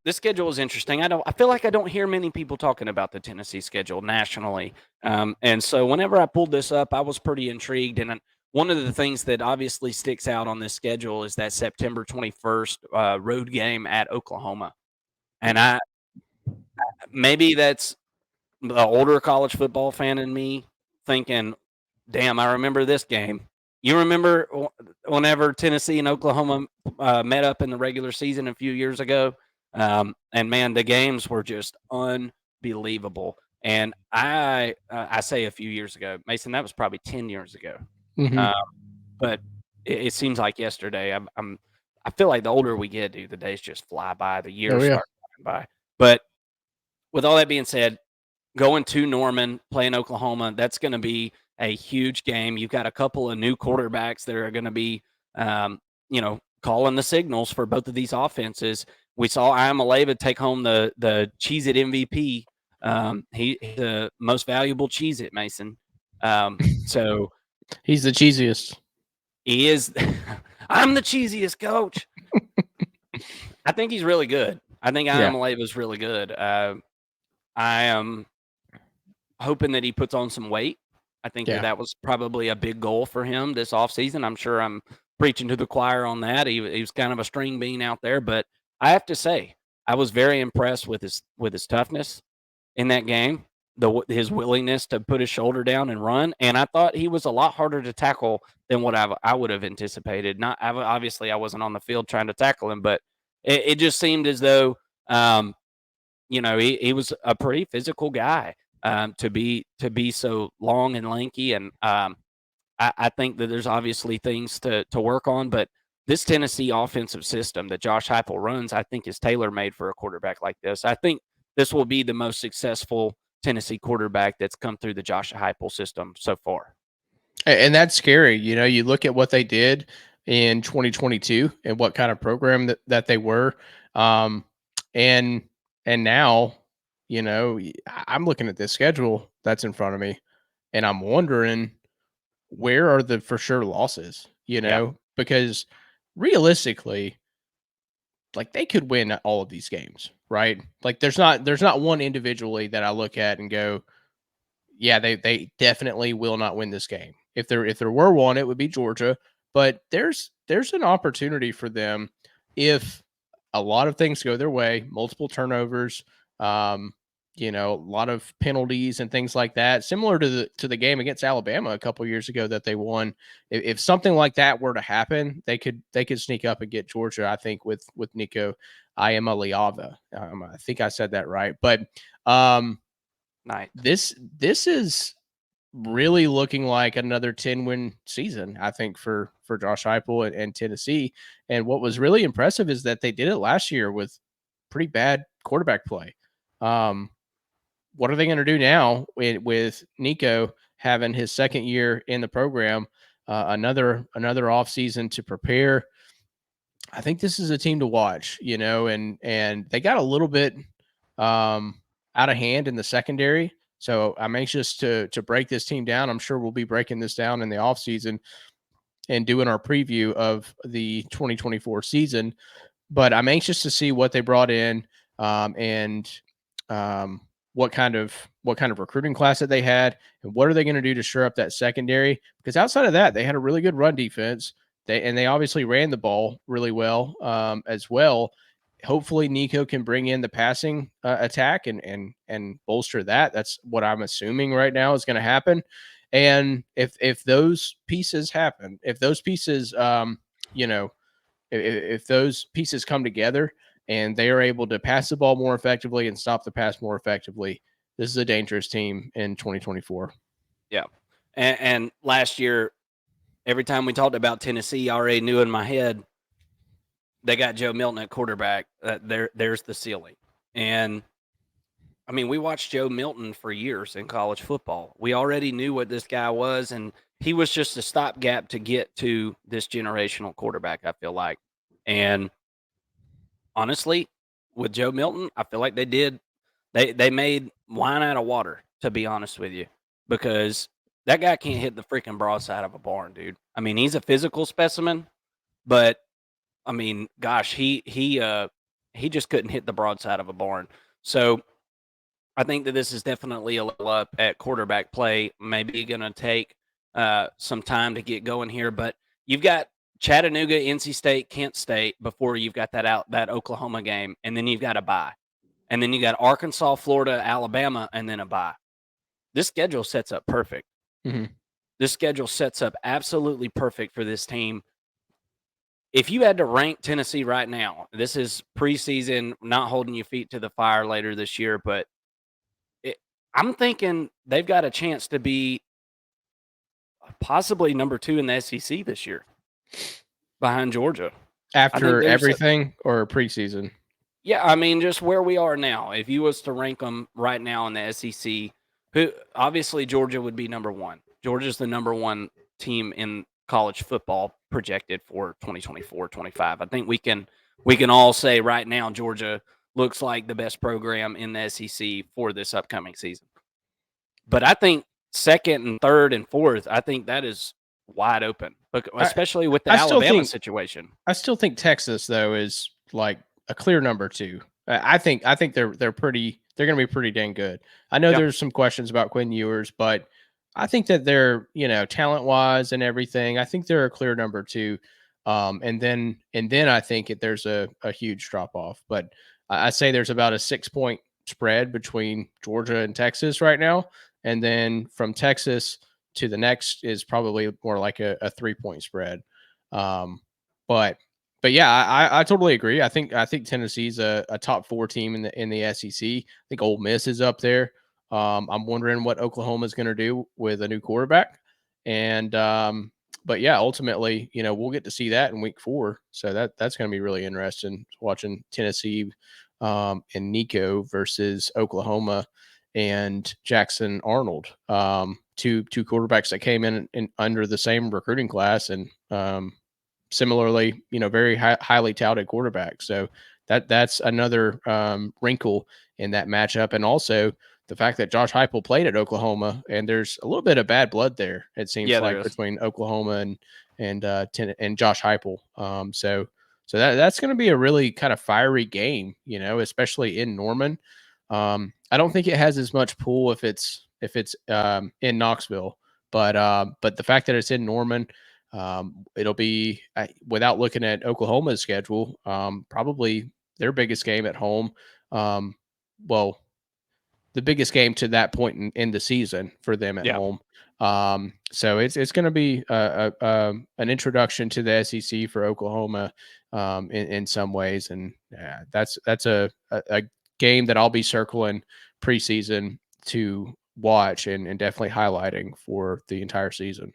this schedule is interesting. I feel like I don't hear many people talking about the Tennessee schedule nationally. And so whenever I pulled this up, I was pretty intrigued. And one of the things that obviously sticks out on this schedule is that September 21st road game at Oklahoma. And maybe that's the older college football fan in me thinking, damn, I remember this game. You remember whenever Tennessee and Oklahoma met up in the regular season a few years ago? And man, the games were just unbelievable. And I say a few years ago, Mason, that was probably 10 years ago. Mm-hmm. Uh, but it seems like yesterday. I feel like the older we get, dude, the days just fly by, the Oh years yeah. start flying by. But with all that being said, going to Norman, playing Oklahoma, that's going to be a huge game. You've got a couple of new quarterbacks that are going to be, calling the signals for both of these offenses. We saw Iamaleava take home the Cheez-It MVP. He's the most valuable Cheez-It, Mason. So He's the cheesiest. he is. I'm the cheesiest coach. I think he's really good. I think Yeah. Iamaleava is really good. I am hoping that he puts on some weight. I think Yeah. that was probably a big goal for him this offseason. I'm sure I'm preaching to the choir on that. He was kind of a string bean out there, but I have to say, I was very impressed with his toughness in that game, his willingness to put his shoulder down and run, and I thought he was a lot harder to tackle than what I would have anticipated. Not obviously, I wasn't on the field trying to tackle him, but it just seemed as though he was a pretty physical guy to be so long and lanky, and I think that there's obviously things to work on, but this Tennessee offensive system that Josh Heupel runs, I think, is tailor made for a quarterback like this. I think this will be the most successful Tennessee quarterback that's come through the Josh Heupel system so far. And that's scary. You look at what they did in 2022 and what kind of program that they were. Um, and now, I'm looking at this schedule that's in front of me and I'm wondering where are the for sure losses, Yeah, because realistically, like they could win all of these games, right? Like there's not one individually that I look at and go, yeah, they definitely will not win this game. If there were one, it would be Georgia. But there's an opportunity for them if a lot of things go their way, multiple turnovers, a lot of penalties and things like that. Similar to the game against Alabama a couple years ago that they won. If something like that were to happen, they could sneak up and get Georgia. I think with Nico Iamaleava. I think I said that right, but nice. this is really looking like another 10-win season, I think, for Josh Heupel and Tennessee. And what was really impressive is that they did it last year with pretty bad quarterback play. What are they going to do now with Nico having his second year in the program, another offseason to prepare? I think this is a team to watch, and they got a little bit out of hand in the secondary. So I'm anxious to break this team down. I'm sure we'll be breaking this down in the offseason and doing our preview of the 2024 season. But I'm anxious to see what they brought in and what kind of recruiting class that they had, and what are they going to do to shore up that secondary? Because outside of that, they had a really good run defense. They obviously ran the ball really well as well. Hopefully, Nico can bring in the passing attack and bolster that. That's what I'm assuming right now is going to happen. And if those pieces happen, if those pieces, if those pieces come together and they are able to pass the ball more effectively and stop the pass more effectively, this is a dangerous team in 2024. Yeah, and last year, every time we talked about Tennessee, I already knew in my head they got Joe Milton at quarterback. There's the ceiling. And I mean, we watched Joe Milton for years in college football. We already knew what this guy was, and he was just a stopgap to get to this generational quarterback, I feel like. And honestly, with Joe Milton, I feel like they made wine out of water, to be honest with you, because that guy can't hit the freaking broadside of a barn, dude. I mean, he's a physical specimen, but I mean, gosh, he just couldn't hit the broadside of a barn. So I think that this is definitely a level up at quarterback play. Maybe going to take some time to get going here, but you've got Chattanooga, NC State, Kent State before you've got that Oklahoma game, and then you've got a bye, and then you got Arkansas, Florida, Alabama, and then a bye. This schedule sets up perfect. Mm-hmm. This schedule sets up absolutely perfect for this team. If you had to rank Tennessee right now, this is preseason, not holding your feet to the fire later this year, but I'm thinking they've got a chance to be possibly number 2 in the SEC this year behind Georgia. After everything or preseason? Yeah, I mean, just where we are now. If you was to rank them right now in the SEC, who obviously Georgia would be number 1. Georgia's the number 1 team in college football projected for 2024-25. I think we can all say right now Georgia looks like the best program in the SEC for this upcoming season. But I think second and third and fourth, I think that is wide open, especially with the Alabama situation. I still think Texas though is like a clear number 2. I think they're going to be pretty dang good. I know there's some questions about Quinn Ewers, but I think that they're, talent wise and everything, I think they're a clear number 2. And then I think there's a huge drop off, but I say there's about a 6-point spread between Georgia and Texas right now. And then from Texas to the next is probably more like a 3-point spread. But yeah, I totally agree. I think Tennessee's a top 4 team in the SEC. I think Ole Miss is up there. I'm wondering what Oklahoma is going to do with a new quarterback. And but yeah, ultimately, we'll get to see that in week 4. So that's going to be really interesting watching Tennessee and Nico versus Oklahoma and Jackson Arnold, two quarterbacks that came in under the same recruiting class and similarly, very highly touted quarterbacks. So that's another wrinkle in that matchup, and also the fact that Josh Heupel played at Oklahoma, and there's a little bit of bad blood there. It seems like between Oklahoma and Josh Heupel. So that's going to be a really kind of fiery game, especially in Norman. I don't think it has as much pull if it's in Knoxville, but the fact that it's in Norman, it'll be without looking at Oklahoma's schedule, probably their biggest game at home. Well, the biggest game to that point in the season for them at home. So it's going to be an introduction to the SEC for Oklahoma in some ways, and that's a game that I'll be circling preseason to watch and definitely highlighting for the entire season.